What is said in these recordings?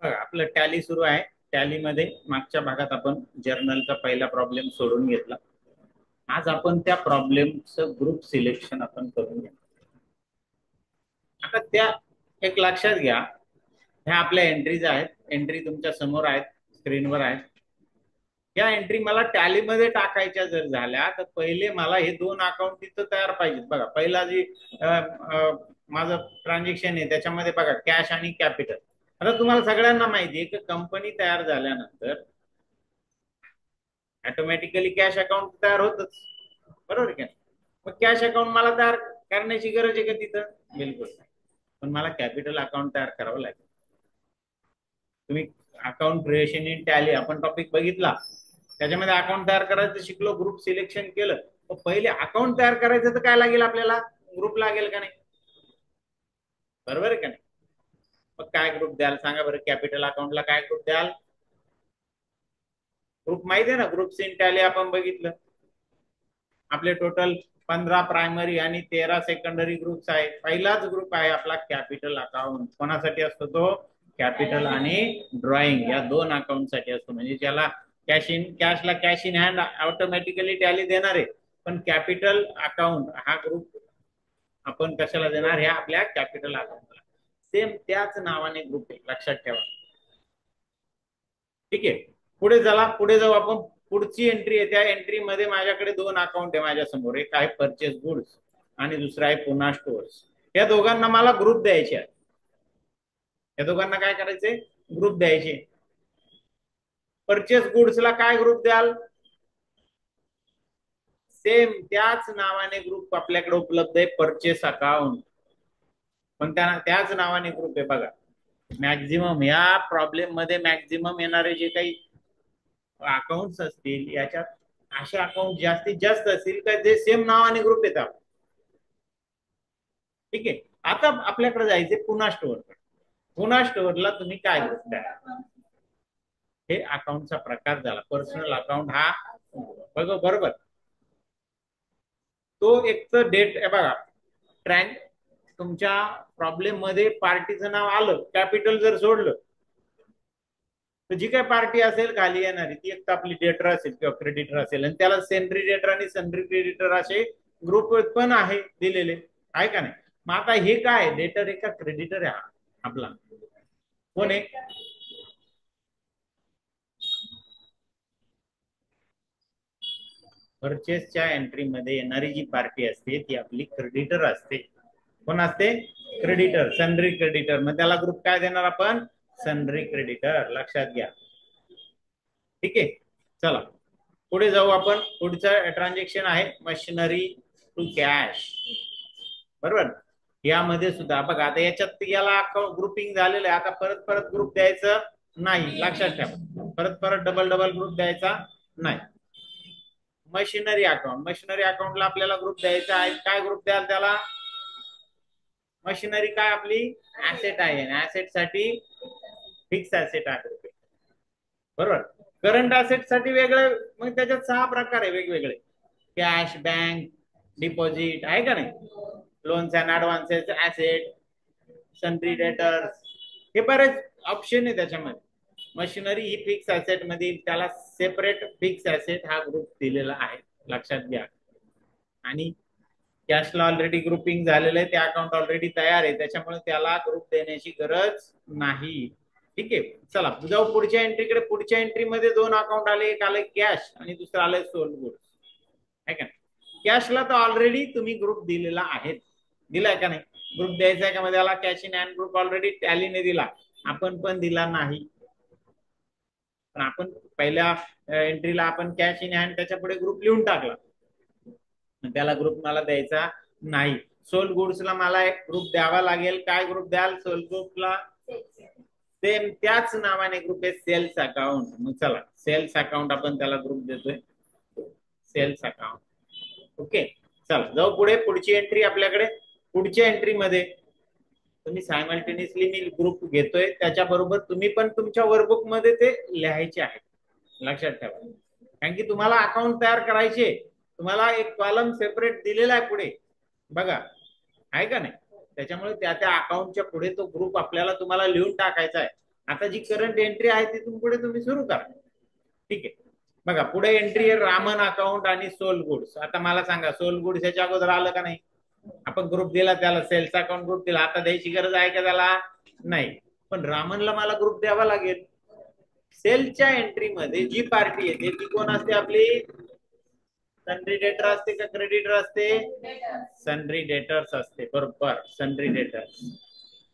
बघा आपलं टॅली सुरू आहे. टॅलीमध्ये मागच्या भागात आपण जर्नलचा पहिला प्रॉब्लेम सोडून घेतला. आज आपण त्या प्रॉब्लेमचं ग्रुप सिलेक्शन आपण करून घ्या. आता त्या एक लक्षात घ्या, ह्या आपल्या एंट्रीज आहेत. एंट्री तुमच्या समोर आहेत, स्क्रीनवर आहेत. या एंट्री मला टॅलीमध्ये टाकायच्या जर झाल्या तर पहिले मला हे दोन अकाउंट तिथं तयार पाहिजेत. बघा पहिला जी माझं ट्रान्झॅक्शन आहे त्याच्यामध्ये बघा कॅश आणि कॅपिटल. आता तुम्हाला सगळ्यांना माहिती आहे की कंपनी तयार झाल्यानंतर ऑटोमॅटिकली कॅश अकाउंट तयार होतच, बरोबर का? मग कॅश अकाउंट मला तयार करण्याची गरज आहे का तिथं? बिलकुल नाही. पण मला कॅपिटल अकाउंट तयार करावं लागेल. तुम्ही अकाउंट क्रिएशन इन टॅली आपण टॉपिक बघितला, त्याच्यामध्ये अकाउंट तयार करायचं शिकलो, ग्रुप सिलेक्शन केलं. तर पहिले अकाउंट तयार करायचं तर काय लागेल आपल्याला? ग्रुप लागेल का नाही? बरोबर आहे का नाही? मग काय ग्रुप द्याल सांगा बरं? कॅपिटल अकाउंटला काय ग्रुप द्याल? ग्रुप माहिती आहे ना, ग्रुप इन टॅली आपण बघितलं. आपले टोटल 15 प्रायमरी आणि 13 सेकंडरी ग्रुप्स आहे. पहिलाच ग्रुप आहे आपला कॅपिटल अकाउंट. कोणासाठी असतो तो? कॅपिटल आणि ड्रॉइंग या दोन अकाउंट साठी असतो. म्हणजे ज्याला कॅशला cash in hand automatically tally देणार आहे, पण कॅपिटल अकाउंट हा ग्रुप आपण कशाला देणार? ह्या आपल्या कॅपिटल अकाउंटला. सेम त्याच नावाने ग्रुप आहे, लक्षात ठेवा. ठीक आहे, पुढे चला, पुढे जाऊ आपण. पुढची एंट्री आहे, त्या एंट्रीमध्ये माझ्याकडे दोन अकाउंट आहे माझ्या समोर. एक आहे परचेस गुड्स आणि दुसरा आहे पुन्हा स्टोअर्स. या दोघांना मला ग्रुप द्यायचे आहे. या दोघांना काय करायचे? ग्रुप द्यायचे. परचेस गुड्सला काय ग्रुप द्याल? सेम त्याच नावाने ग्रुप आपल्याकडे उपलब्ध आहे, परचेस अकाउंट. पण त्याच नावाने ग्रुप आहे. बघा मॅक्झिमम या प्रॉब्लेम मध्ये मॅक्झिमम येणारे जे काही अकाउंट्स असतील याच्यात असे अकाउंट जास्तीत जास्त असतील का जे सेम नावाने ग्रुप येतात. ठीक आहे, आता आपल्याकडे जायचे पुन्हा स्टोअर. पुन्हा स्टोअरला तुम्ही काय ग्रुप द्या? हे अकाउंटचा प्रकार झाला पर्सनल अकाउंट हा. बघा बरोबर, तो एक तर डेट आहे बघा. ट्रँक तुमच्या प्रॉब्लेम मध्ये पार्टीचं नाव आलं, कॅपिटल जर सोडलं तर जी काय पार्टी असेल खाली येणारी ती एक तर आपली डेटर असेल किंवा क्रेडिटर असेल, आणि त्याला सेंट्री डेटर आणि सन्ड्री क्रेडिटर असे ग्रुप पण आहे दिलेले, आहे का नाही? मग आता हे काय डेटर आहे का क्रेडिटर आहे? आपला कोण आहे? परचेसच्या एंट्रीमध्ये येणारी जी पार्टी असते ती आपली क्रेडिटर असते. कोण असते? Creditor, sundry creditor. मग त्याला ग्रुप काय देणार आपण? सन्ड्री क्रेडिटर, लक्षात घ्या. ठीक आहे, चला पुढे जाऊ आपण. पुढचं ट्रान्झॅक्शन आहे मशिनरी टू कॅश. बरोबर, यामध्ये सुद्धा बघा आता याच्यात याला ग्रुपिंग झालेलं आहे. आता परत परत ग्रुप द्यायचं नाही, लक्षात ठेवा. परत परत डबल डबल ग्रुप द्यायचा नाही. मशिनरी अकाउंट, मशिनरी अकाउंटला आपल्याला ग्रुप द्यायचा आहे. काय ग्रुप द्याल त्याला? मशिनरी काय आपली ऍसेट आहे, ऍसेट साठी फिक्स ऍसेट आहे. बरोबर, करंट ऍसेट साठी वेगळे. मग त्याच्यात 6 प्रकार आहे वेगवेगळे. कॅश, बँक डिपॉझिट, आहे का नाही? Loans and advances, asset, sundry debtors, हे बरेच ऑप्शन आहे त्याच्यामध्ये. मशिनरी ही फिक्स ऍसेट मध्ये, त्याला सेपरेट फिक्स ऍसेट हा ग्रुप दिलेला आहे, लक्षात घ्या. आणि कॅशला ऑलरेडी ग्रुपिंग झालेलं आहे, ते अकाउंट ऑलरेडी तयार आहे, त्याच्यामुळे त्याला ग्रुप देण्याची गरज नाही. ठीक आहे, चला जाऊ पुढच्या एंट्रीकडे. पुढच्या एंट्रीमध्ये दोन अकाउंट आले, एक आले कॅश आणि दुसरं आलंय सोल्ड गुड्स, आहे का नाही? कॅशला तर ऑलरेडी तुम्ही ग्रुप दिलेला आहे, दिलाय का नाही? ग्रुप द्यायचा आहे का मध्ये? त्याला cash in hand group already टॅलीने दिला, आपण पण दिला नाही. पण आपण पहिल्या एंट्रीला आपण कॅश इन हँड त्याच्या पुढे ग्रुप लिहून टाकला, त्याला ग्रुप मला द्यायचा नाही. सोल्ड गुड्सला मला एक ग्रुप द्यावा लागेल. काय ग्रुप द्याल सोल्ड ग्रुपला? सेम त्याच नावाने ग्रुप आहे, सेल्स अकाउंट. मग चला सेल्स अकाउंट आपण त्याला ग्रुप देतोय, सेल्स अकाउंट. ओके, चला जाऊ पुढे. पुढची एंट्री आपल्याकडे. पुढच्या एंट्रीमध्ये तुम्ही सायमल्टेनियसली मी ग्रुप घेतोय, त्याच्याबरोबर तुम्ही पण तुमच्या वर्कबुक मध्ये ते लिहायचे आहे, लक्षात ठेवा. कारण की तुम्हाला अकाउंट तयार करायचे, तुम्हाला एक कॉलम सेपरेट दिलेला आहे पुढे, बघा आहे का नाही? त्याच्यामुळे त्या त्या अकाउंटच्या पुढे तो ग्रुप आपल्याला तुम्हाला लिहून टाकायचा आहे. आता जी करंट एंट्री आहे तिथून पुढे तुम्ही सुरू करा. ठीक आहे. बघा पुढे एंट्री आहे रामन अकाउंट आणि सोल गुड्स. आता मला सांगा सोल गुड्स याच्या अगोदर आलं का नाही? आपण ग्रुप दिला त्याला, सेल्स अकाउंट ग्रुप दिला. आता द्यायची गरज आहे का त्याला? नाही. पण रामनला मला ग्रुप द्यावा लागेल. सेलच्या एंट्री मध्ये जी पार्टी येते ती कोण असते आपली? सन्ड्री डेटर असते का क्रेडिटर असते? सन्ड्री डेटर्स असते. बरोबर, सन्ड्री डेटर्स.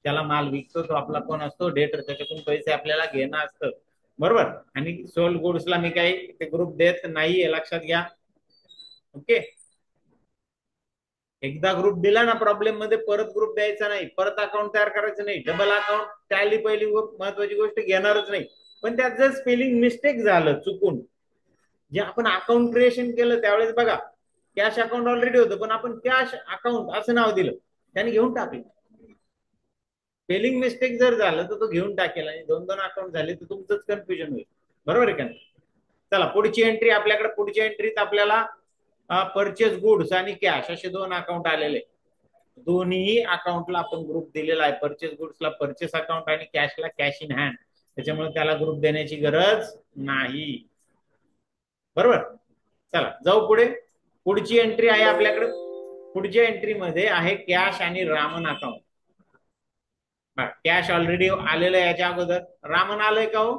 त्याला माल विकतो तो आपला कोण असतो? डेटर. त्याच्यातून पैसे आपल्याला घेणं असतं. बरोबर. आणि सोल्ड गुड्सला मी काही ते ग्रुप देत नाहीये, लक्षात घ्या. ओके. एकदा ग्रुप दिला ना प्रॉब्लेम मध्ये, परत ग्रुप द्यायचा नाही, परत अकाउंट तयार करायचं नाही. डबल अकाउंट त्याली पहिली महत्वाची गोष्ट घेणारच नाही. पण त्यात जर स्पेलिंग मिस्टेक झालं चुकून, जे आपण अकाउंट क्रिएशन केलं त्यावेळेस बघा कॅश अकाउंट ऑलरेडी होतं, पण आपण कॅश अकाउंट असं नाव दिलं, त्याने घेऊन टाकलं. स्पेलिंग मिस्टेक जर झालं तर तो घेऊन टाकेल आणि दोन दोन अकाउंट झाले तर तुमचंच कन्फ्युजन होईल. बरोबर आहे का? चला पुढची एंट्री आपल्याकडे. पुढच्या एंट्रीत आपल्याला परचेस गुड्स आणि कॅश असे दोन अकाउंट आलेले. दोन्ही अकाउंटला आपण ग्रुप दिलेला आहे. परचेस गुड्सला परचेस अकाउंट आणि कॅशला कॅश इन हँड. त्याच्यामुळे त्याला ग्रुप देण्याची गरज नाही. बरोबर. चला जाऊ पुढे. पुढची एंट्री आहे आपल्याकडे. पुढच्या एंट्री मध्ये आहे कॅश आणि रामन अकाउंट. कॅश ऑलरेडी आलेलं आहे याच्या अगोदर. रामन आलंय का हो?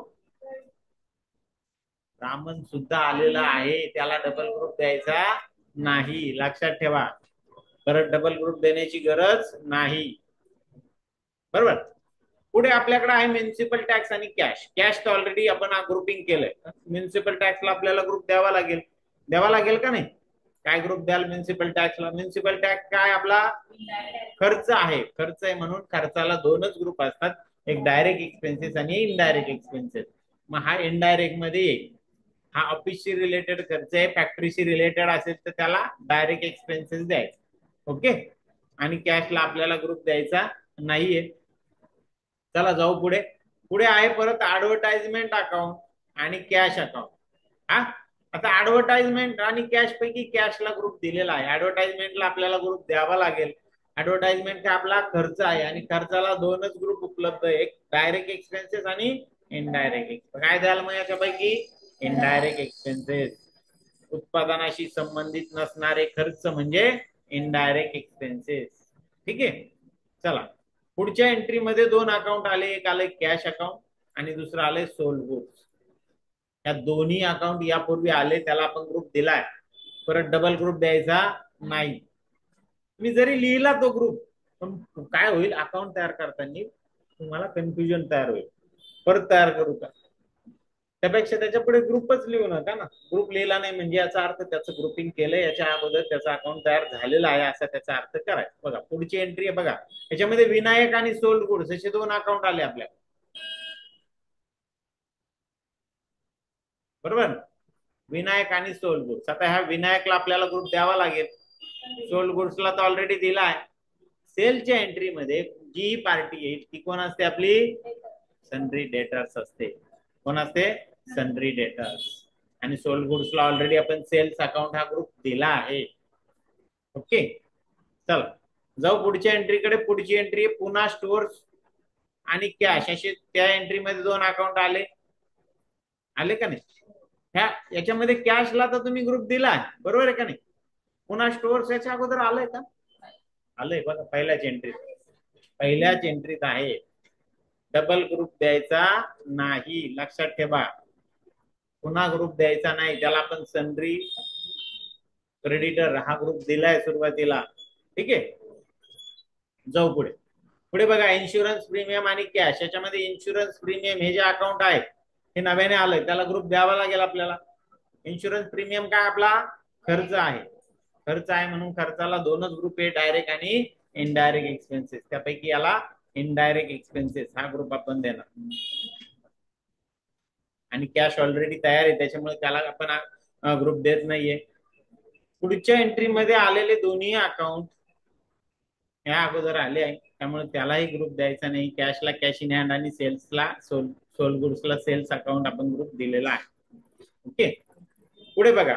रामन सुद्धा आलेला आहे. त्याला डबल ग्रुप द्यायचा नाही, लक्षात ठेवा. परत डबल ग्रुप देण्याची गरज नाही. बरोबर. पुढे आपल्याकडे आहे म्युन्सिपल टॅक्स आणि कॅश. कॅश तर ऑलरेडी आपण ग्रुपिंग केलंय. म्युन्सिपल टॅक्सला आपल्याला ग्रुप द्यावा लागेल. द्यावा लागेल का नाही? काय ग्रुप द्याल म्युन्सिपल टॅक्सला? म्युन्सिपल टॅक्स काय आपला खर्च आहे. खर्च आहे म्हणून खर्चाला दोनच ग्रुप असतात, एक डायरेक्ट एक्सपेन्सेस आणि इनडायरेक्ट एक्सपेन्सेस. मग हा इनडायरेक्ट मध्ये येईल. हा ऑफिसशी रिलेटेड खर्च आहे, फॅक्टरीशी रिलेटेड असेल तर त्याला डायरेक्ट एक्सपेन्सेस द्यायचे. ओके. आणि कॅशला आपल्याला ग्रुप द्यायचा नाहीये. चला जाऊ पुढे. पुढे आहे परत ऍडव्हर्टाइजमेंट अकाउंट आणि कॅश अकाउंट. हा. आता ऍडव्हर्टाइजमेंट आणि कॅश पैकी कॅशला ग्रुप दिलेला आहे. ऍडव्हर्टाइजमेंटला आपल्याला ग्रुप द्यावा लागेल. ऍडव्हर्टाइजमेंट हा आपला खर्च आहे आणि खर्चाला दोनच ग्रुप उपलब्ध आहे, एक डायरेक्ट एक्सपेन्सेस आणि इनडायरेक्ट एक्सपेन्सेस. काय द्याल मग याच्यापैकी? Indirect expenses. उत्पादनाशी संबंधित नसणारे खर्च म्हणजे इनडायरेक्ट एक्सपेन्सेस. ठीक आहे. चला पुढच्या एंट्री मध्ये दोन अकाउंट आले. एक आले कॅश अकाउंट आणि दुसरं आले सोल्ड गुड्स. या दोन्ही अकाउंट यापूर्वी आले, त्याला आपण ग्रुप दिलाय. परत डबल ग्रुप द्यायचा नाही. मी जरी लिहिला तो ग्रुप, पण काय होईल अकाउंट तयार करताना तुम्हाला कन्फ्युजन तयार होईल. परत तयार करू का? त्यापेक्षा त्याच्या पुढे ग्रुपच लिहू नका ना. ग्रुप लिहिला नाही म्हणजे याचा अर्थ त्याचं ग्रुपिंग केलंय, याच्या अगोदर त्याचा अकाउंट तयार झालेला आहे असा त्याचा अर्थ करायचा. बघा पुढची एंट्री आहे. बघा याच्यामध्ये विनायक आणि सोल्ड गुड्स असे दोन अकाउंट आले आपल्या. बरोबर. विनायक आणि सोल्ड गुड्स. आता ह्या विनायकला आपल्याला ग्रुप द्यावा लागेल. सोल्ड गुड्सला तर ऑलरेडी दिला आहे. सेलच्या एंट्री मध्ये जी पार्टी येईल ती कोण असते आपली? सन्ड्री डेटर्स असते. कोण असते? Sundry debtors. आणि सोल्ड गुड्सला ऑलरेडी आपण सेल्स अकाउंट हा ग्रुप दिला आहे. ओके. चला जाऊ पुढच्या एंट्रीकडे. पुढची एंट्री पुन्हा स्टोअर्स आणि कॅश असे त्या एंट्री मध्ये दोन अकाउंट आले. आले का नाही? ह्या याच्यामध्ये कॅशला तर तुम्ही ग्रुप दिला, बरोबर आहे का नाही? पुन्हा स्टोअर्स याच्या अगोदर आलंय का? आलंय बघा पहिल्याच एंट्रीत. पहिल्याच एंट्रीत आहे. डबल ग्रुप द्यायचा नाही, लक्षात ठेवा. पुन्हा ग्रुप द्यायचा नाही. त्याला आपण सन्ड्री क्रेडिटर हा ग्रुप दिलाय सुरुवातीला. ठीक आहे. जाऊ पुढे. पुढे बघा इन्शुरन्स प्रीमियम आणि कॅश. याच्यामध्ये इन्शुरन्स प्रीमियम हे जे अकाउंट आहे हे नव्याने आलंय, त्याला ग्रुप द्यावा लागेल आपल्याला. इन्शुरन्स प्रीमियम काय आपला खर्च आहे. खर्च आहे म्हणून खर्चाला दोनच ग्रुप आहे, डायरेक्ट आणि इनडायरेक्ट एक्सपेन्सेस. त्यापैकी याला इनडायरेक्ट एक्सपेन्सेस हा ग्रुप आपण देणार. आणि कॅश ऑलरेडी तयार आहे त्याच्यामुळे त्याला आपण ग्रुप देत नाहीये. पुढच्या एंट्री मध्ये आलेले दोन्ही अकाउंट या अगोदर आले आहे, त्यामुळे त्यालाही ग्रुप द्यायचा नाही. कॅशला कॅश इन हँड आणि सेल्सला सोल्ड गुड्सला सेल्स अकाउंट आपण ग्रुप दिलेला आहे. ओके. पुढे बघा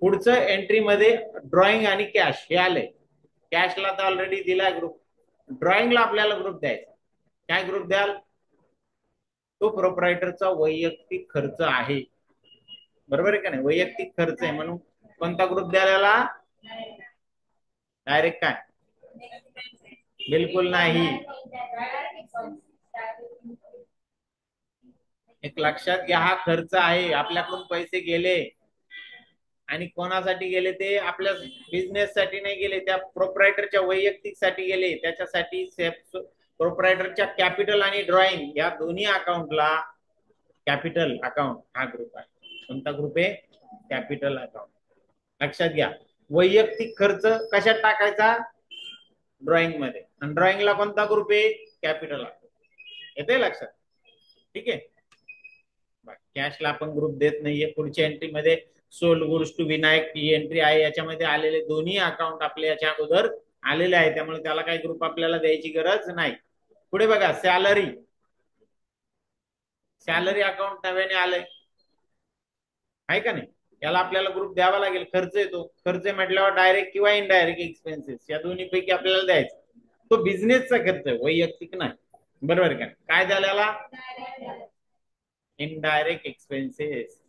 पुढचं एंट्री मध्ये ड्रॉइंग आणि कॅश हे आले. कॅशला तर ऑलरेडी दिलाय ग्रुप. ड्रॉइंगला आपल्याला ग्रुप द्यायचा. काय ग्रुप द्याल? तो प्रोप्रायटरचा वैयक्तिक खर्च आहे. बरोबर आहे का नाही? वैयक्तिक खर्च आहे म्हणून कोणता ग्रुप द्यायला? डायरेक्ट काय? बिलकुल नाही. एक लक्षात घ्या, हा खर्च आहे. आपल्याकडून पैसे गेले आणि कोणासाठी गेले? ते आपल्या बिझनेस साठी नाही गेले, त्या प्रोप्रायटरच्या वैयक्तिक साठी गेले. त्याच्यासाठी प्रोप्रायटरच्या कॅपिटल आणि ड्रॉइंग या दोन्ही अकाउंटला कॅपिटल अकाउंट हा ग्रुप आहे. कोणता ग्रुप आहे? Capital account. लक्षात घ्या, वैयक्तिक खर्च कशात टाकायचा? ड्रॉइंग मध्ये. आणि ड्रॉइंगला कोणता ग्रुप आहे? Capital account. येते लक्षात? ठीक आहे. कॅशला आपण ग्रुप देत नाहीये. पुढच्या एंट्री मध्ये सोल्ड गुड्स टू विनायक ही एंट्री आहे, याच्यामध्ये आलेले दोन्ही अकाउंट आपल्या याच्या अगोदर आलेले आहे, त्यामुळे त्याला काही ग्रुप आपल्याला द्यायची गरज नाही. पुढे बघा, सॅलरी. सॅलरी अकाउंट नव्याने आलंय, आहे का नाही? याला आपल्याला ग्रुप द्यावा लागेल. खर्च येतो, खर्च म्हटल्यावर डायरेक्ट किंवा इनडायरेक्ट एक्सपेन्सेस या दोन्ही पैकी आपल्याला द्यायचा. तो बिझनेसचा खर्च आहे, वैयक्तिक नाही. बरोबर का? काय द्यायला? Indirect expenses.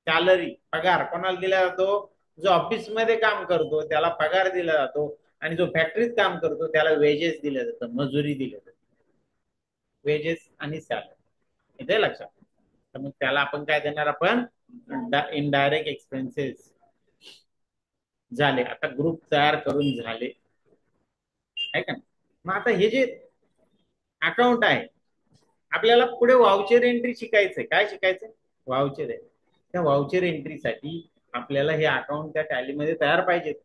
सॅलरी, पगार कोणाला दिला जातो? जो ऑफिस मध्ये काम करतो त्याला पगार दिला जातो, आणि जो फॅक्टरीत काम करतो त्याला वेजेस दिलं जातं, मजुरी दिली जाते. वेजेस आणि सॅलरी, इथे लक्षात. तर मग त्याला आपण काय देणार? आपण इनडायरेक्ट एक्सपेन्सेस. झाले, आता ग्रुप तयार करून झाले, आहे का? मग आता हे जे अकाउंट आहे, आपल्याला पुढे वाउचर एंट्री शिकायचंय. काय शिकायचंय? वाउचर आहे. त्या वाउचर एंट्रीसाठी आपल्याला हे अकाउंट त्या टॅलीमध्ये तयार पाहिजेत.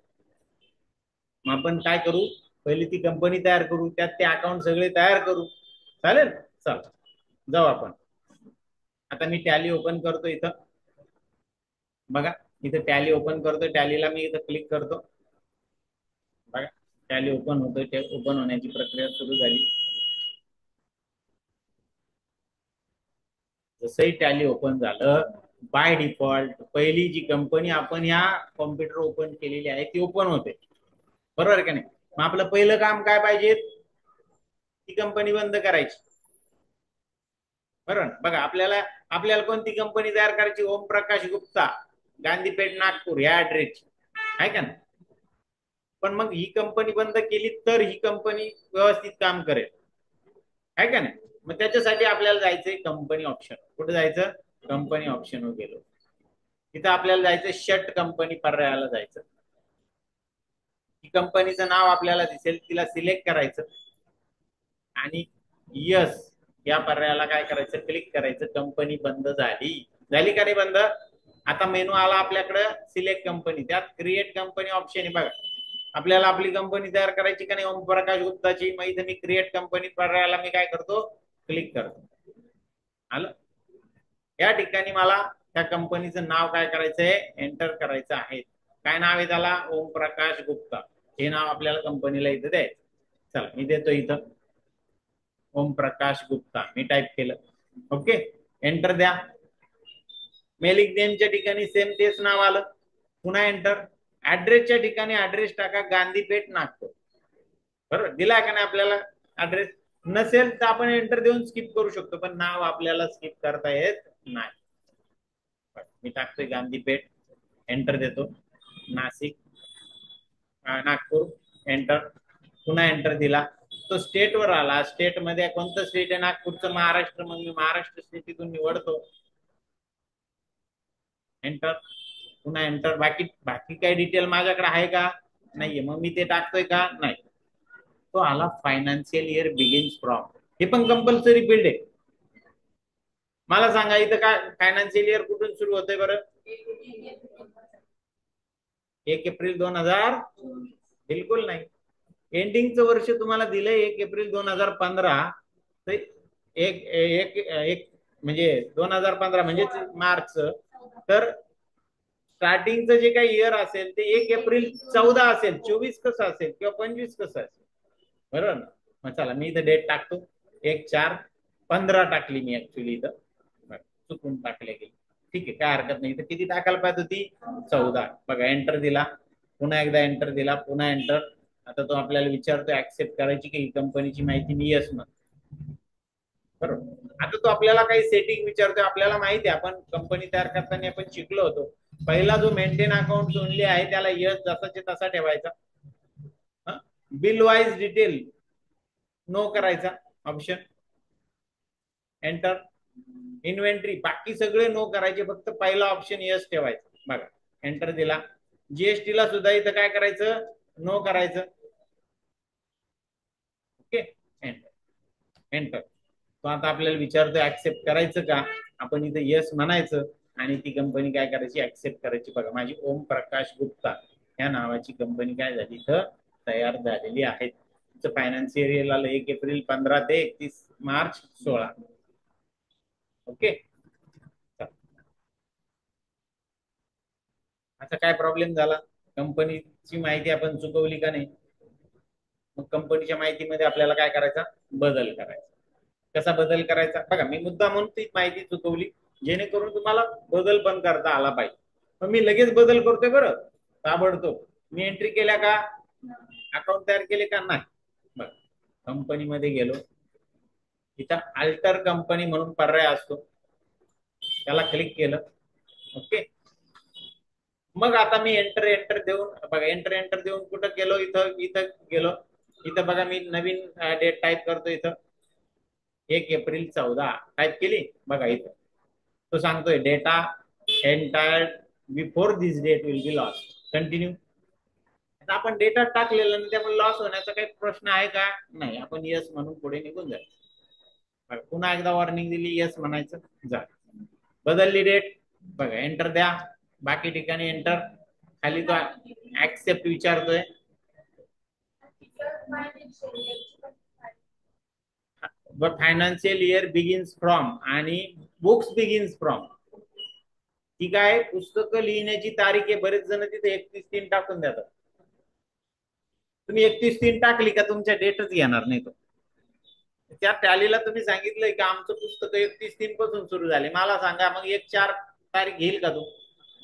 मग आपण काय करू? पहिली ती कंपनी तयार करू, त्यात ते अकाउंट सगळे तयार करू. चालेल? चल जाऊ आपण. आता मी टॅली ओपन करतो इथं. बघा, इथं टॅली ओपन करतो. टॅलीला मी इथं क्लिक करतो. बघा, टॅली ओपन होतोय. ते ओपन होण्याची प्रक्रिया सुरू झाली. जसंही टॅली ओपन झालं, बाय डिफॉल्ट पहिली जी कंपनी आपण या कॉम्प्युटर ओपन केलेली आहे ती ओपन होते. बरोबर का नाही? मग आपलं पहिलं काम काय पाहिजे? ती कंपनी बंद करायची. बरोबर. बघा, आपल्याला आपल्याला कोणती कंपनी तयार करायची? ओमप्रकाश गुप्ता, गांधीपेठ, नागपूर या ऍड्रेसची, आहे का ना? पण मग ही कंपनी बंद केली तर ही कंपनी व्यवस्थित काम करेल, आहे का नाही? मग त्याच्यासाठी आपल्याला जायचंय कंपनी ऑप्शन. कुठे जायचं? कंपनी ऑप्शन गेलो. तिथं आपल्याला जायचं शट कंपनी पर्यायाला जायचं. ही कंपनीचं नाव आपल्याला दिसेल, तिला सिलेक्ट करायचं आणि यस या पर्यायाला काय करायचं? क्लिक करायचं. कंपनी बंद झाली. झाली का नाही बंद? आता मेनू आला आपल्याकडे सिलेक्ट कंपनी, त्यात क्रिएट कंपनी ऑप्शन आहे. बघा, आपल्याला आपली कंपनी तयार करायची का नाही ओमप्रकाश गुप्ताची. मग इथे मी क्रिएट कंपनी पर्यायाला मी काय करतो? क्लिक करतो. आलं? या ठिकाणी मला त्या कंपनीचं नाव काय करायचंय? एंटर करायचं आहे. काय नाव आहे त्याला? ओमप्रकाश गुप्ता. हे नाव आपल्याला कंपनीला इथं द्यायचं. चला, मी देतो इथं ओमप्रकाश गुप्ता. मी टाईप केलं. ओके, एंटर द्या. मेलिक नेमच्या ठिकाणी सेम तेच नाव आलं. पुन्हा एंटर. ऍड्रेसच्या ठिकाणी ऍड्रेस टाका, गांधीपेठ, नागपूर. बरोबर दिला का नाही आपल्याला ऍड्रेस? नसेल तर आपण एंटर देऊन स्किप करू शकतो, पण नाव आपल्याला स्किप करता येत नाही. मी टाकतोय गांधीपेठ, एंटर देतो. नाशिक, नागपूर, एंटर. पुन्हा एंटर दिला. तो स्टेट वर आला. स्टेट मध्ये कोणतं स्टेट आहे? नागपूरचं. महाराष्ट्र, मग मी महाराष्ट्र स्टेट इथून निवडतो. एंटर. पुन्हा एंटर. बाकी बाकी काही डिटेल माझ्याकडे आहे का? नाहीये. मग मी ते टाकतोय का? नाही. तो आला फायनान्शियल इयर बिगिन्स फ्रॉम. हे पण कंपल्सरी फील्ड आहे. मला सांगा, इथं काय फायनान्शियल इयर कुठून सुरू होतंय बरं? 1 एप्रिल 2000? बिलकुल नाही. एंडिंगचं वर्ष तुम्हाला दिलंय 1 एप्रिल 2015. तर एक एक एक म्हणजे 2015 म्हणजेच मार्च. तर स्टार्टिंगचं जे काही इयर असेल ते 1 एप्रिल 14 असेल. 24 कसं असेल किंवा 25 कसं असेल? बरोबर ना? मग चला, मी इथं डेट टाकतो. 1/4/15 टाकली मी ऍक्च्युली इथं. चुकून टाकले गेली. ठीक आहे, काय हरकत नाही. इथं किती टाकायला पाहिजे होती? 14. बघा, एंटर दिला. पुन्हा एकदा एंटर दिला. पुन्हा एंटर. आता तो आपल्याला विचारतो ऍक्सेप्ट करायची की ही कंपनीची माहिती मी यस म्हणतो. बरोबर. आता तो आपल्याला काही सेटिंग विचारतोय, आपल्याला माहिती आहे, आपण कंपनी तयार करताना आपण शिकलो होतो. पहिला जो मेंटेन अकाउंट ओनली आहे त्याला यस जसाचे तसा ठेवायचा. बिल वाईज डिटेल नो करायचा ऑप्शन, एंटर. इन्व्हेंटरी बाकी सगळे नो करायचे, फक्त पहिला ऑप्शन यस ठेवायचा. बघा, एंटर दिला. जीएसटी ला सुद्धा इथं काय करायचं, नो करायचं. Okay, enter. एंटर. तो आता आपल्याला विचारतो ऍक्सेप्ट करायचं का, आपण इथे येस म्हणायचं आणि ती कंपनी काय करायची, ऍक्सेप्ट करायची. बघा, माझी ओम प्रकाश गुप्ता या नावाची कंपनी काय झाली इथं तयार झालेली आहे. तिचं फायनान्शियल इयर आलं 1 एप्रिल 15 ते 31 मार्च 16. ओके. आता काय प्रॉब्लेम झाला, कंपनीची माहिती आपण चुकवली का नाही, मग कंपनीच्या माहितीमध्ये आपल्याला काय करायचा, बदल करायचा. कसा बदल करायचा बघा, मी मुद्दा म्हणून ती माहिती चुकवली जेणेकरून तुम्हाला बदल पण करता आला पाहिजे. मग मी लगेच बदल करतोय बरं, ताबडतोब. मी एंट्री केल्या का, अकाउंट तयार केले का, नाही. बघ, कंपनीमध्ये गेलो, इथं अल्टर कंपनी म्हणून पर्याय असतो, त्याला क्लिक केलं. ओके. मग आता मी एंटर एंटर देऊन बघा, एंटर एंटर देऊन कुठं गेलो, इथं इथं गेलो. इथं बघा, मी नवीन डेट टाईप करतो. इथं 1 एप्रिल 14 टाईप केली. बघा इथं तो सांगतोय data entire before this date will be lost, continue. आता आपण डेटा टाकलेला नाही, त्यामुळे लॉस होण्याचा काही प्रश्न आहे का, नाही. आपण यस म्हणून पुढे निघून जायचं. पुन्हा एकदा वॉर्निंग दिली, यस म्हणायचं, जा. बदलली डेट, बघा एंटर द्या. बाकी ठिकाणी एंटर. खाली तो ऍक्सेप्ट विचारतोय. फायनान्शियल इयर बिगिन्स फ्रॉम आणि बुक्स बिगिन्स फ्रॉम, ती काय पुस्तकं लिहिण्याची तारीख आहे. बरेच जण तिथे 31/3 टाकून देतात. तुम्ही 31/3 टाकली का तुमच्या डेटच घेणार नाही तो. त्या टॅलीला तुम्ही सांगितलंय की आमचं पुस्तक 31/3 पासून सुरू झाले, मला सांगा मग 1/4 तारीख घेईल का तो,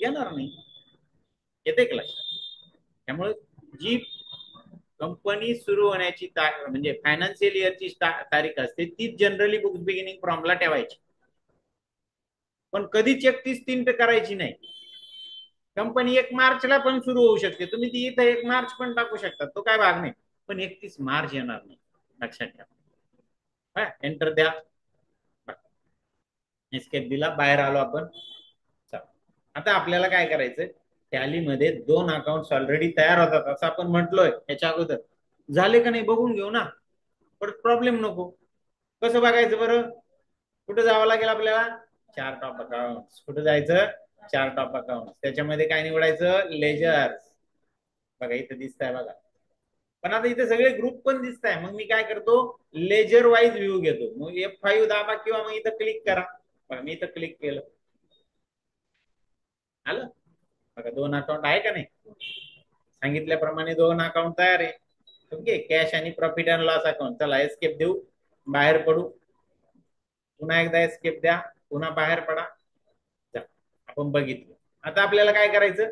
घेणार नाही. येते का लक्षात. त्यामुळे जी कंपनी सुरू होण्याची म्हणजे फायनान्शियल इयरची तारीख असते ती जनरली बुक्स बिगिनिंग फ्रॉमला ठेवायची, पण कधीच 31/3 करायची नाही. कंपनी 1 मार्चला पण सुरू होऊ शकते, तुम्ही ती इथं 1 मार्च पण टाकू शकता, तो काय भाग नाही. पण 31 मार्च येणार नाही, लक्षात ठेवा. एंटर द्या. एस्केप दिला, बाहेर आलो आपण. आता आपल्याला काय करायचं, टॅलीमध्ये 2 अकाउंट ऑलरेडी तयार होतात असं आपण म्हटलोय याच्या अगोदर. झाले का नाही बघून घेऊ ना, परत प्रॉब्लेम नको. कसं बघायचं बरं, कुठे जावं लागेल आपल्याला, चार्ट ऑफ अकाउंट. कुठे जायचं, चार्ट ऑफ अकाउंट. त्याच्यामध्ये काय निवडायचं, लेजर. बघा इथं दिसत आहे बघा, पण आता इथे सगळे ग्रुप पण दिसत आहे. मग मी काय करतो, लेजर वाईज व्ह्यू घेतो. मग F5 दाबा किंवा मग इथं क्लिक करा. बघा मी इथं क्लिक केलं, आलं बघा. 2 अकाउंट आहे का नाही, सांगितल्याप्रमाणे 2 अकाउंट तयार आहे. ओके, कॅश आणि प्रॉफिट अँड लॉस अकाउंट. चला एस्केप देऊ, बाहेर पडू. पुन्हा एकदा एस्केप द्या, पुन्हा बाहेर पडा. आपण बघितलं. आता आपल्याला काय करायचं,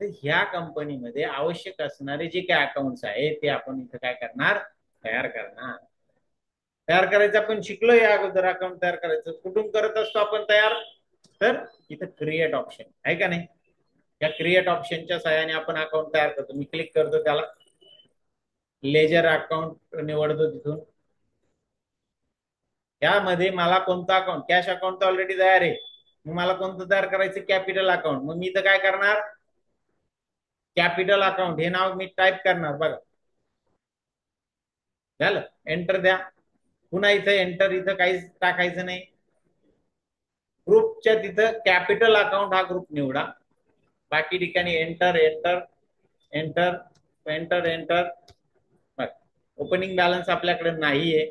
तर ह्या कंपनीमध्ये आवश्यक असणारे जे काही अकाउंट्स आहेत ते आपण इथं काय करणार, तयार करणार. तयार करायचं आपण शिकलो या अगोदर. अकाउंट तयार करायचं कुठून करत असतो आपण तयार, तर इथं क्रिएट ऑप्शन आहे का नाही. या क्रिएट ऑप्शनच्या सहाय्याने आपण अकाउंट तयार करतो. मी क्लिक करतो त्याला, लेजर अकाउंट निवडतो. तिथून त्यामध्ये मला कोणतं अकाउंट, कॅश अकाउंट तर ऑलरेडी तयार आहे, मग मला कोणतं तयार करायचं, कॅपिटल अकाउंट. मग मी इथं काय करणार, कॅपिटल अकाउंट हे नाव मी टाईप करणार. बघा झालं, एंटर द्या. पुन्हा इथं एंटर, इथं काहीच टाकायचं नाही. ग्रुपच्या तिथं कॅपिटल अकाउंट हा ग्रुप निवडा. बाकी ठिकाणी enter enter enter enter enter. Opening balance आपल्याकडे नाहीये,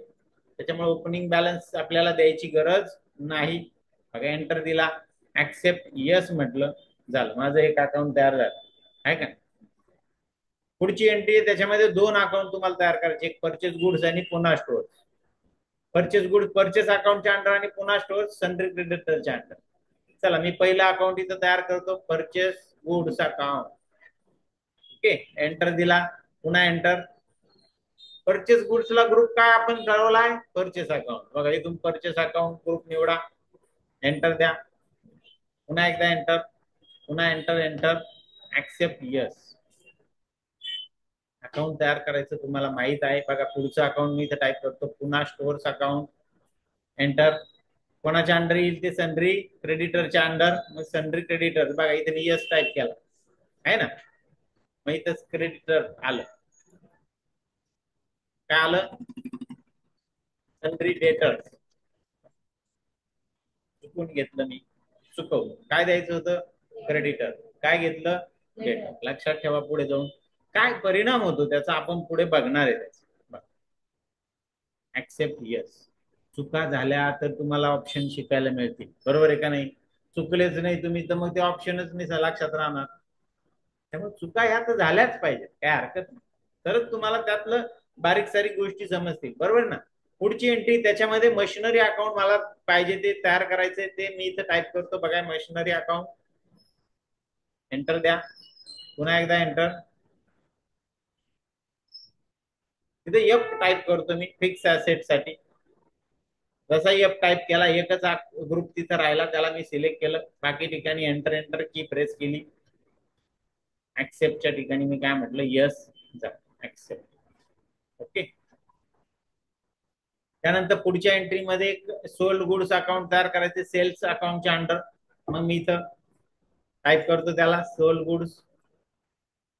त्याच्यामुळे ओपनिंग बॅलन्स आपल्याला द्यायची गरज नाही. बघा एंटर दिला, ऍक्सेप्ट यस म्हटलं, झालं. माझं एक अकाउंट तयार झालं आहे का. पुढची एंट्री आहे, त्याच्यामध्ये 2 अकाउंट तुम्हाला तयार करायचे, एक परचेस गुड्स आणि पुन्हा स्टोअर. परचेस गुड्स परचेस अकाउंटच्या अंडर आणि पुन्हा स्टोअर सनरी क्रेडिटरच्या अंडर. चला मी पहिला अकाउंट इथं तयार करतो, purchase goods account. Okay, enter दिला, पुन्हा एंटर. परचेस गुड्सला ग्रुप काय आपण ठरवलाय, परचेस अकाउंट. बघा इथून परचेस अकाउंट ग्रुप निवडा, एंटर द्या, पुन्हा एकदा एंटर, पुन्हा enter, enter, accept yes. Account तयार करायचं तुम्हाला माहित आहे. बघा पुढचं अकाउंट मी इथे टाईप करतो, पुन्हा स्टोअर्स अकाउंट, एंटर. कोणाच्या अंडर येईल ते, सनरी क्रेडिटरच्या अंडर. मग सनरी क्रेडिटर बघा इथे मी यस टाईप केला आहे ना, मग इथंच क्रेडिटर आलं. काय आलं, सनरी डेटर्स. चुकून घेतलं मी, चुकवलं. काय द्यायचं होतं, क्रेडिटर. काय घेतलं, डेटर. लक्षात ठेवा, पुढे जाऊन काय परिणाम होतो त्याचा आपण पुढे बघणार आहे. त्याचा ऍक्सेप्ट यस. चुका झाल्या तर तुम्हाला ऑप्शन शिकायला मिळतील, बरोबर आहे का नाही. चुकलेच नाही तुम्ही तर मग ते ऑप्शनच नाही लक्षात राहणार. त्यामुळे चुका ह्या तर झाल्याच पाहिजेत, काय हरकत नाही. तरच तुम्हाला त्यातलं बारीक सारीक गोष्टी समजतील, बरोबर ना. पुढची एंट्री त्याच्यामध्ये मशिनरी अकाउंट मला पाहिजे ते तयार करायचे, ते मी इथं टाईप करतो. बघा मशिनरी अकाउंट, एंटर द्या, पुन्हा एकदा एंटर. तिथे एफ टाईप करतो मी फिक्स ऍसेट साठी. जसा एफ टाईप केला, एकच ग्रुप तिथं राहिला, त्याला मी सिलेक्ट केलं. बाकी ठिकाणी एंटर, एंटर की प्रेस केली. ऍक्सेप्टच्या ठिकाणी मी काय म्हटलं, यस जा, ऍक्सेप्ट. ओके. त्यानंतर पुढच्या एंट्रीमध्ये सोल्ड गुड्स अकाउंट तयार करायचे, सेल्स अकाउंटच्या अंडर. मग मी इथं टाईप करतो त्याला सोल्ड गुड्स,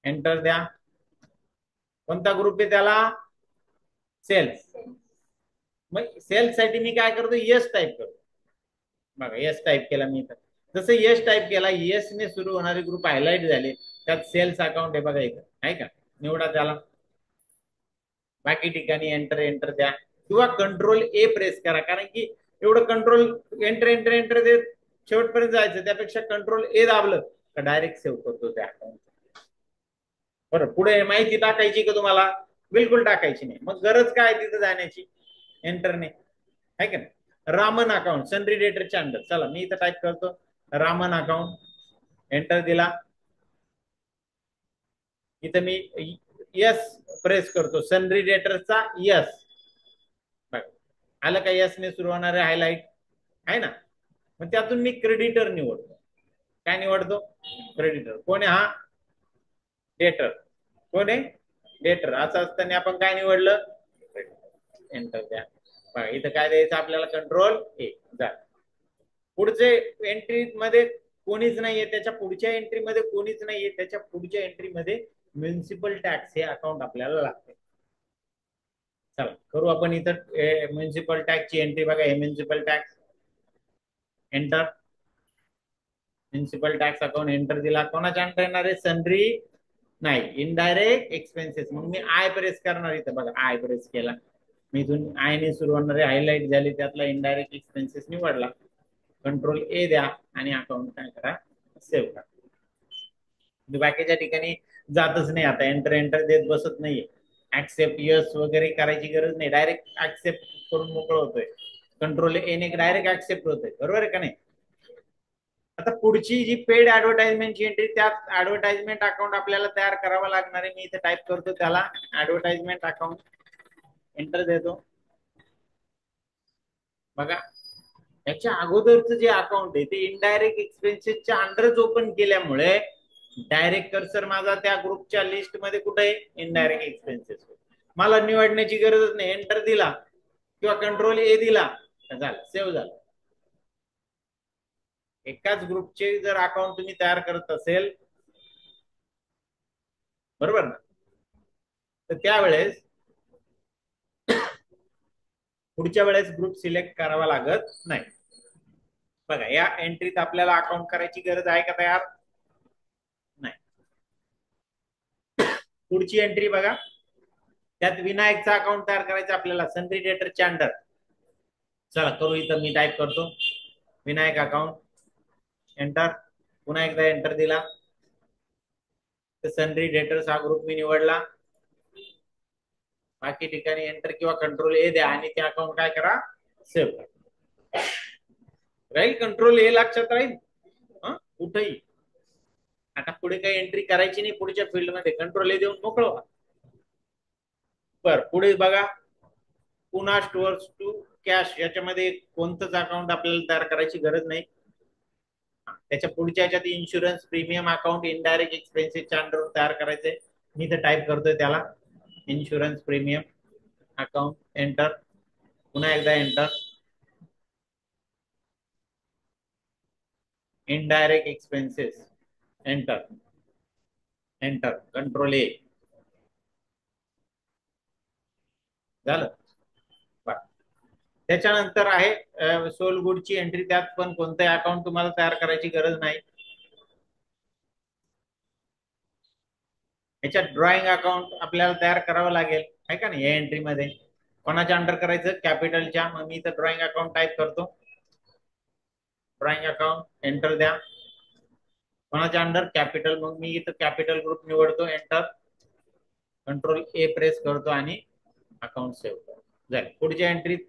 एंटर द्या. कोणता ग्रुप आहे त्याला, सेल्स. मग सेल्स साठी मी काय करतो, यस टाईप करतो. बघा यस टाईप केला मी इथं. जसं यस टाईप केला, यस ने सुरू होणारे ग्रुप हायलाइट झाले. त्यात सेल्स अकाउंट आहे बघा इथं, आहे का, निवडा त्याला. बाकी ठिकाणी एंटर, एंटर द्या, किंवा कंट्रोल ए प्रेस करा. कारण की एवढं कंट्रोल एंटर, एंटर, एंटर देत शेवटपर्यंत जायचं, त्यापेक्षा कंट्रोल ए दाबलं का डायरेक्ट सेव्ह करतो त्या अकाउंट. बरं, पुढे माहिती टाकायची का तुम्हाला, बिलकुल टाकायची नाही. मग गरज काय तिथे जाण्याची, एंटरने, आहे का नाही. रामन अकाउंट सनरी डेटरच्या अंडर. चला मी इथं टाईप करतो रामन अकाउंट, एंटर दिला. इथं मी यस प्रेस करतो, सनरी डेटरचा यस. आलं का, यस ने सुरू होणारे हायलाइट आहे ना. मग त्यातून मी क्रेडिटर निवडतो. काय निवडतो, क्रेडिटर. कोण आहे हा, डेटर. कोण आहे, डेटर. असं असताना आपण काय निवडलं, एंटर द्या. बघा इथं काय द्यायचं आपल्याला, कंट्रोल ए जा. पुढचे एंट्री मध्ये कोणीच नाहीये, त्याच्या पुढच्या एंट्री मध्ये कोणीच नाहीये, त्याच्या पुढच्या एंट्री मध्ये म्युन्सिपल टॅक्स हे अकाउंट आपल्याला लागते. चला करू आपण इथं म्युन्सिपल टॅक्सची एंट्री. बघा हे municipal tax, enter. Municipal tax account enter दिला. कोणाच्या अंडर येणार आहे, सनरी नाही, इनडायरेक्ट एक्सपेन्सेस. मग मी आय प्रेस करणार इथं. बघा आय प्रेस केला मी, इथून आय ने सुरू होणारे हायलाइट झाले, त्यातला इनडायरेक्ट एक्सपेन्सेस निवडला. कंट्रोल ए द्या आणि अकाउंट काय करा, सेव्ह करा. बाकीच्या ठिकाणी जातच नाही आता, एंटर, एंटर देत बसत नाहीये. ऍक्सेप्ट यस वगैरे करायची गरज नाही, डायरेक्ट ऍक्सेप्ट करून मोकळं होतोय. कंट्रोल ए ने डायरेक्ट ऍक्सेप्ट होतोय, बरोबर आहे का नाही. आता पुढची जी पेड ऍडव्हर्टाइजमेंटची एंट्री, त्यात ऍडव्हर्टाइजमेंट अकाउंट आपल्याला तयार करावा लागणार आहे. मी इथे टाईप करतो त्याला ऍडव्हर्टाइजमेंट अकाउंट, एंटर देतो. बघा याच्या अगोदरचं जे अकाउंट आहे ते इनडायरेक्ट एक्सपेन्सेसच्या अंडरच ओपन केल्यामुळे डायरेक्ट कर्सर माझा त्या ग्रुपच्या लिस्ट मध्ये कुठे आहे, इनडायरेक्ट एक्सपेन्सेस. मला निवडण्याची गरजच नाही, एंटर दिला किंवा कंट्रोल ए दिला, झालं, सेव्ह झालं. एकाच ग्रुपचे जर अकाउंट तुम्ही तयार करत असेल, बरोबर ना, तर त्यावेळेस पुढच्या वेळेस ग्रुप सिलेक्ट करावा लागत नाही. बघा या एंट्रीत आपल्याला अकाउंट करायची गरज आहे का तयार, नाही. पुढची एंट्री बघा, त्यात विनायकचा अकाउंट तयार करायचं आपल्याला, सनरी डेटरच्या अंडर. चला करू, इथं मी टाईप करतो विनायक अकाउंट, एंटर. पुन्हा एकदा एंटर दिला तर सनरी डेटर्स हा ग्रुप मी निवडला. बाकी ठिकाणी एंटर किंवा कंट्रोल ए द्या आणि ते अकाउंट काय करा, सेव्ह करा. राहील, कंट्रोल ए लक्षात राहील कुठेही. आता पुढे काही एंट्री करायची नाही, पुढच्या फील्ड मध्ये कंट्रोल ए देऊन मोकळं. बर, पुढे बघा, पुन्हा स्टोअर्स टू कॅश, याच्यामध्ये कोणतंच अकाउंट आपल्याला तयार करायची गरज नाही. त्याच्या पुढच्या याच्यात इन्शुरन्स प्रीमियम अकाउंट इनडायरेक्ट एक्सपेन्सेसच्या अंडर तयार करायचंय. मी तर टाईप करतोय त्याला इन्शुरन्स प्रीमियम अकाउंट, एंटर, पुन्हा एकदा enter. Indirect expenses, enter, enter, control ए. झालं. त्याच्यानंतर आहे सोल गुडची एंट्री, त्यात पण कोणतंही अकाउंट तुम्हाला तयार करायची गरज नाही. याच्यात ड्रॉइंग अकाउंट आपल्याला तयार करावं लागेल, आहे का नाही, या एंट्री मध्ये. कोणाच्या अंडर करायचं, कॅपिटलच्या. मग मी इथं ड्रॉइंग अकाउंट टाईप करतो, ड्रॉइंग अकाउंट, एंटर द्या. कोणाच्या अंडर, कॅपिटल. मग मी इथं कॅपिटल ग्रुप निवडतो, एंटर, कंट्रोल ए प्रेस करतो आणि अकाउंट सेव्ह करतो. झालं. पुढच्या एंट्रीत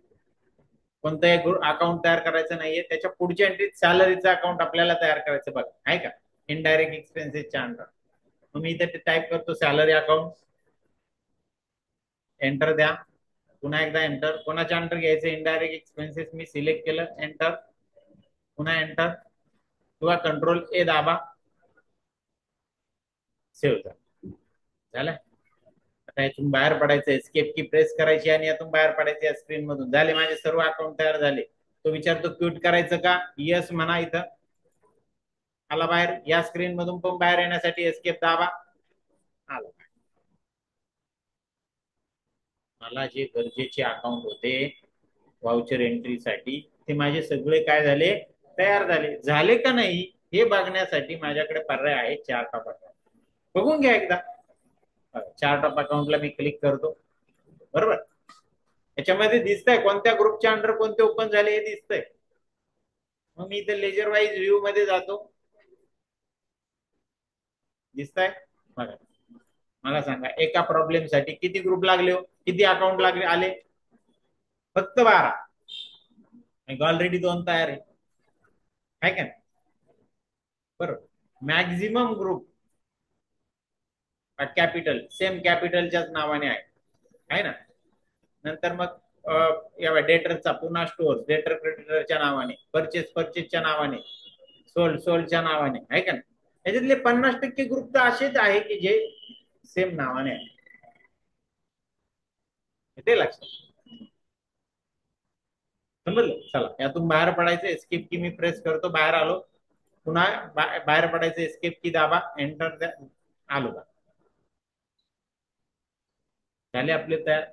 कोणतंही अकाउंट तयार करायचं नाहीये. त्याच्या पुढच्या एंट्रीत सॅलरीचं अकाउंट आपल्याला तयार करायचं, बघा, आहे का, इनडायरेक्ट एक्सपेन्सेसच्या अंडर. मग मी इथे टाईप करतो सॅलरी अकाउंट, एंटर द्या. पुन्हा एकदा एंटर. कोणाच्या अंडर घ्यायचं, इनडायरेक्ट एक्सपेन्सेस, मी सिलेक्ट केलं, एंटर, पुन्हा एंटर किंवा कंट्रोल ए दाबा, सेव्ह झालं. झालं. आता यातून बाहेर पडायचं, एस्केप की प्रेस करायची आणि यातून बाहेर पडायचं या स्क्रीन मधून. झाले, माझे सर्व अकाउंट तयार झाले. तो विचारतो क्विट करायचं का, यस म्हणा. इथं आला बाहेर. या स्क्रीन मधून पण बाहेर येण्यासाठी एस्केप दाबा, आला. मला जे गरजेचे अकाउंट होते वाउचर एंट्रीसाठी, ते माझे सगळे काय झाले, तयार झाले. झाले का नाही हे बघण्यासाठी माझ्याकडे पर्याय आहे, चार्ट ऑफ अकाउंट. बघून घ्या एकदा. चार्ट ऑफ अकाउंटला मी क्लिक करतो, बरोबर. याच्यामध्ये दिसतंय कोणत्या ग्रुपच्या अंडर कोणते ओपन झाले हे दिसतंय. मग मी इथे लेजर वाईज व्ह्यू मध्ये जातो, दिसतंय बघा. मला सांगा, एका प्रॉब्लेम साठी किती ग्रुप लागले हो, किती अकाउंट लागले, आले फक्त 12. ऑलरेडी 2 तयार आहे का, बरोबर. मॅक्झिमम ग्रुप कॅपिटल, सेम कॅपिटलच्याच नावाने आहे ना. नंतर मग या डेटरचा पुन्हा स्टोअर, डेटर क्रेडिटरच्या नावाने, परचेसच्या नावाने, सोल्डच्या नावाने, आहे का. याच्यातले 50% ग्रुप तर असेच आहे की जे सेम नावाने आहे, ते लक्षात समजलं. चला, यातून बाहेर पडायचं, एस्केप की मी प्रेस करतो, बाहेर आलो. पुन्हा बाहेर पडायचं, एस्केप की दाबा, एंटर द्या, आलो का. झाले आपले तयार.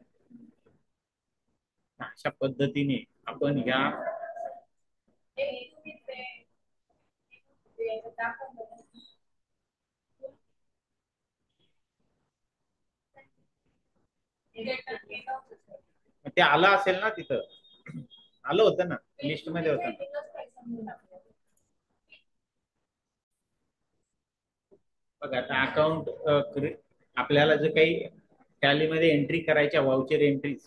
अशा पद्धतीने आपण ह्या ते आलं असेल ना, तिथं आलं होतं ना, लिस्ट मध्ये होतं. बघा, आता अकाउंट आपल्याला जे काही टॅलीमध्ये एंट्री करायच्या वाउचर एंट्रीज,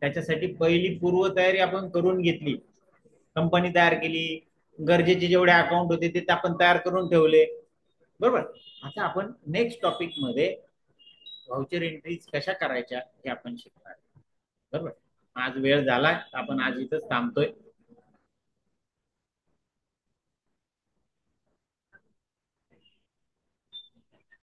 त्याच्यासाठी पहिली पूर्वतयारी आपण करून घेतली. कंपनी तयार केली, गरजेचे जेवढे अकाउंट होते ते आपण तयार करून ठेवले, बरोबर. आता आपण नेक्स्ट टॉपिक मध्ये वाउचर एंट्रीज कशा करायच्या हे आपण शिकणार, बरोबर. आज वेळ झाला, आपण आज इथंच थांबतोय.